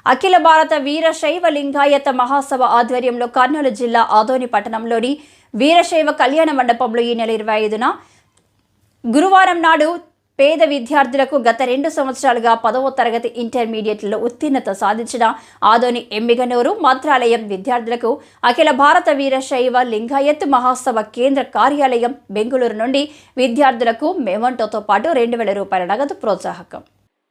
అఖిల భారత వీరశైవ లింగాయత మహాసభ ఆధ్వర్యంలో కర్నూలు జిల్లా ఆదోని పట్టణంలోని వీరశైవ కళ్యాణ మండపంలో ఈ నెల 25న గురువారం నాడు పేద విద్యార్థులకు గత 2 సంవత్సరాలుగా 10వ తరగతి ఇంటర్మీడియట్లో ఉత్తీర్ణత సాధించిన ఆదోని ఎమ్మిగనూరు మంత్రాలయం విద్యార్థులకు అఖిల భారత వీరశైవ లింగాయత్ మహాసభ కేంద్ర కార్యాలయం బెంగళూరు నుండి విద్యార్థులకు మెమంటోతో పాటు 2000 రూపాయల నగదు ప్రోత్సాహకం.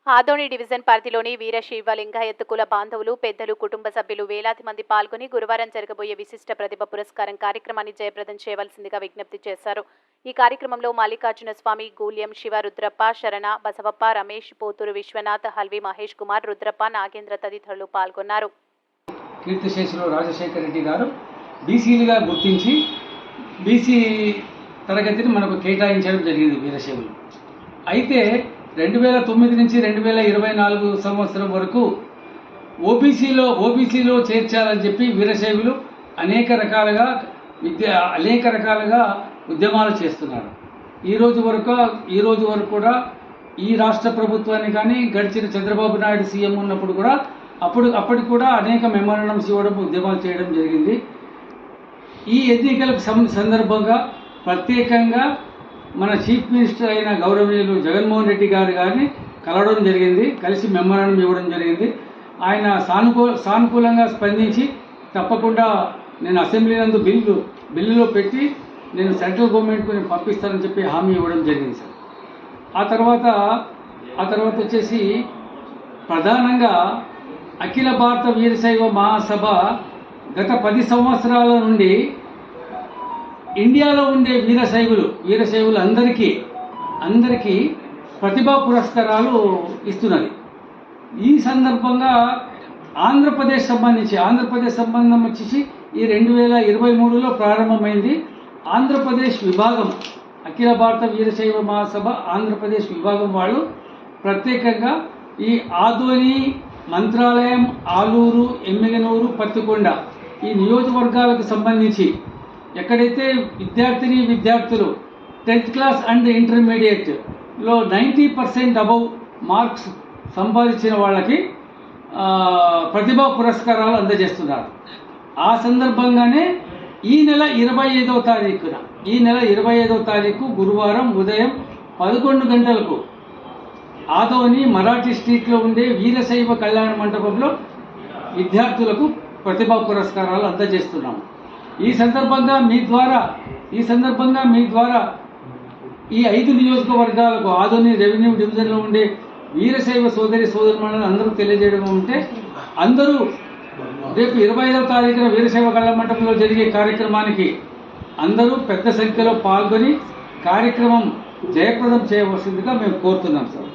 ఆదోని డివిజన్ పరిధిలోని వీరశైవ లింగాయత్ కుల బాంధవులు, పెద్దలు, కుటుంబ సభ్యులు వేలాది మంది పాల్గొని గురువారం జరగబోయే విశిష్ట ప్రతిభ పురస్కారం కార్యక్రమాన్ని జయప్రదం చేయవలసిందిగా విజ్ఞప్తి చేశారు. ఈ కార్యక్రమంలో మల్లికార్జున స్వామి, గూల్యం, శివ, రుద్రప్ప, శరణ, బసవప్ప, రమేష్, పోతూరు విశ్వనాథ్, హల్వి, మహేష్ కుమార్, రుద్రప్ప, నాగేంద్ర తదితరులు పాల్గొన్నారు. కీర్తిశేషులు రాజశేఖర రెడ్డి గారు బీసీలుగా గుర్తించి బీసీ తరగతిని మనకు కేటాయించడం జరిగింది వీరశైవులు. అయితే 2009 నుంచి 2024 సంవత్సరం వరకు ఓబీసీలో చేర్చాలని చెప్పి వీరశైవులు అనేక రకాలుగా ఉద్యమాలు చేస్తున్నారు. ఈ రోజు వరకు కూడా ఈ రాష్ట్ర ప్రభుత్వాన్ని కానీ గడిచిన చంద్రబాబు నాయుడు సీఎం ఉన్నప్పుడు కూడా అప్పటికి కూడా అనేక మెమోరాండమ్స్ ఇవ్వడం, ఉద్యమాలు చేయడం జరిగింది. ఈ ఎన్నికలకు సందర్భంగా ప్రత్యేకంగా మన చీఫ్ మినిస్టర్ అయిన గౌరవనీయులు జగన్మోహన్ రెడ్డి గారిని కలవడం జరిగింది, కలిసి మెమోరాండం ఇవ్వడం జరిగింది. ఆయన సానుకూలంగా స్పందించి తప్పకుండా నేను అసెంబ్లీ నందు బిల్లులో పెట్టి నేను సెంట్రల్ గవర్నమెంట్కు నేను పంపిస్తానని చెప్పి హామీ ఇవ్వడం జరిగింది సార్. ఆ తర్వాత వచ్చేసి ప్రధానంగా అఖిల భారత వీరశైవ మహాసభ గత 10 సంవత్సరాల నుండి ఇండియాలో ఉండే వీరశైవులు అందరికీ ప్రతిభా పురస్కారాలు ఇస్తున్నది. ఈ సందర్భంగా ఆంధ్రప్రదేశ్ సంబంధం వచ్చేసి ఈ 2023లో ప్రారంభమైంది. ఆంధ్రప్రదేశ్ విభాగం, అఖిల భారత వీరశైవ మహాసభ ఆంధ్రప్రదేశ్ విభాగం వాళ్ళు ప్రత్యేకంగా ఈ ఆదోని, మంత్రాలయం, ఆలూరు, ఎమ్మిగనూరు, పత్తికొండ ఈ నియోజకవర్గాలకు సంబంధించి ఎక్కడైతే విద్యార్థులు 10th క్లాస్ అండ్ ఇంటర్మీడియట్లో 90% అబవ్ మార్క్స్ సంపాదించిన వాళ్ళకి ప్రతిభా పురస్కారాలు అందజేస్తున్నారు. ఆ సందర్భంగానే ఈ నెల 25వ తారీఖు గురువారం ఉదయం 11 గంటలకు ఆదోని మరాఠీ స్ట్రీట్లో ఉండే వీరశైవ కళ్యాణ మండపంలో విద్యార్థులకు ప్రతిభా పురస్కారాలు అందజేస్తున్నాము. ఈ సందర్భంగా మీ ద్వారా ఈ 5 నియోజకవర్గాలకు ఆదోని రెవెన్యూ డివిజన్లో ఉండే వీరశైవ సోదరులను అందరూ తెలియజేయడం ఉంటే, అందరూ రేపు 25వ తారీఖున వీరశైవ కళ్యాణ మండపంలో జరిగే కార్యక్రమానికి అందరూ పెద్ద సంఖ్యలో పాల్గొని కార్యక్రమం జయప్రదం చేయవలసిందిగా మేము కోరుతున్నాం సార్.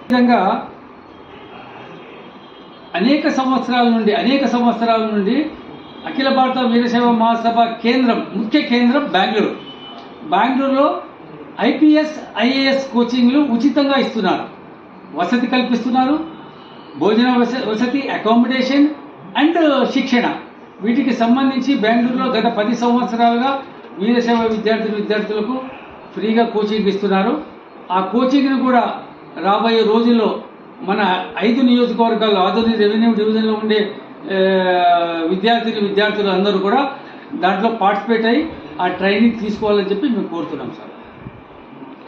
ఈ విధంగా అనేక సంవత్సరాల నుండి అఖిల భారత వీరశైవ మహాసభ ముఖ్య కేంద్రం బెంగళూరులో IPS, IAS కోచింగ్లు ఉచితంగా ఇస్తున్నారు, వసతి కల్పిస్తున్నారు, భోజన వసతి, అకామిడేషన్ అండ్ శిక్షణ. వీటికి సంబంధించి బెంగళూరులో గత 10 సంవత్సరాలుగా వీరశైవ విద్యార్థులకు ఫ్రీగా కోచింగ్ ఇస్తున్నారు. ఆ కోచింగ్ను కూడా రాబోయే రోజుల్లో మన 5 నియోజకవర్గాల్లో ఆదోని రెవెన్యూ డివిజన్లో ఉండే విద్యార్థులు అందరూ కూడా దాంట్లో పార్టిసిపేట్ అయ్యి ఆ ట్రైనింగ్ తీసుకోవాలని చెప్పి మేము కోరుతున్నాం సార్.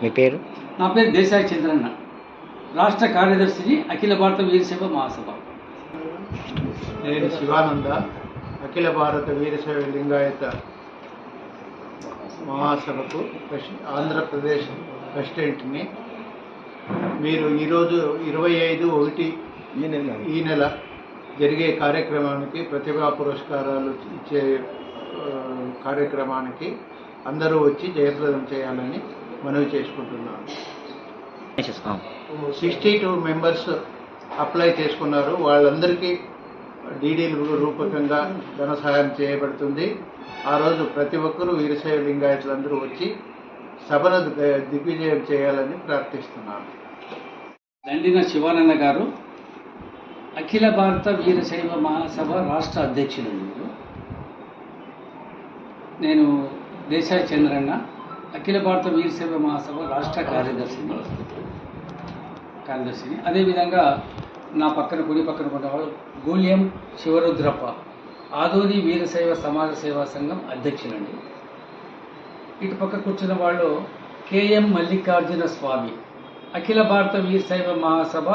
మీ పేరు? నా పేరు దేశాయి చంద్రన్న, రాష్ట్ర కార్యదర్శిని అఖిల భారత వీరశైవ మహాసభ. నేను శివానంద, అఖిల భారత వీరశైవ లింగాయత మహాసభకు ఆంధ్రప్రదేశ్ ప్రెసిడెంట్ని. మీరు ఈరోజు 25/1 ఈ నెల జరిగే కార్యక్రమానికి, ప్రతిభా పురస్కారాలు ఇచ్చే కార్యక్రమానికి అందరూ వచ్చి జయప్రదం చేయాలని మనవి చేసుకుంటున్నాను. 62 మెంబర్స్ అప్లై చేసుకున్నారు. వాళ్ళందరికీ డీడీల రూపకంగా ధన సహాయం చేయబడుతుంది. ఆ రోజు ప్రతి ఒక్కరూ వీరశైవ లింగాయతులందరూ వచ్చి సభను దిగ్విజయం చేయాలని ప్రార్థిస్తున్నాను. దండిన శివానంద గారు అఖిల భారత వీరశైవ మహాసభ రాష్ట్ర అధ్యక్షులు. నేను దేశాయి చంద్రన్న, అఖిల భారత వీరశైవ మహాసభ రాష్ట్ర కార్యదర్శిని. అదేవిధంగా నా పక్కన కుడి పక్కన ఉన్నవాడు గూళ్యం శివరుద్రప్ప, ఆదోని వీరశైవ సమాజ సేవా సంఘం అధ్యక్షులండి. ఇటు పక్క కూర్చున్న వాళ్ళు కేఎం మల్లికార్జున స్వామి, అఖిల భారత వీరశైవ మహాసభ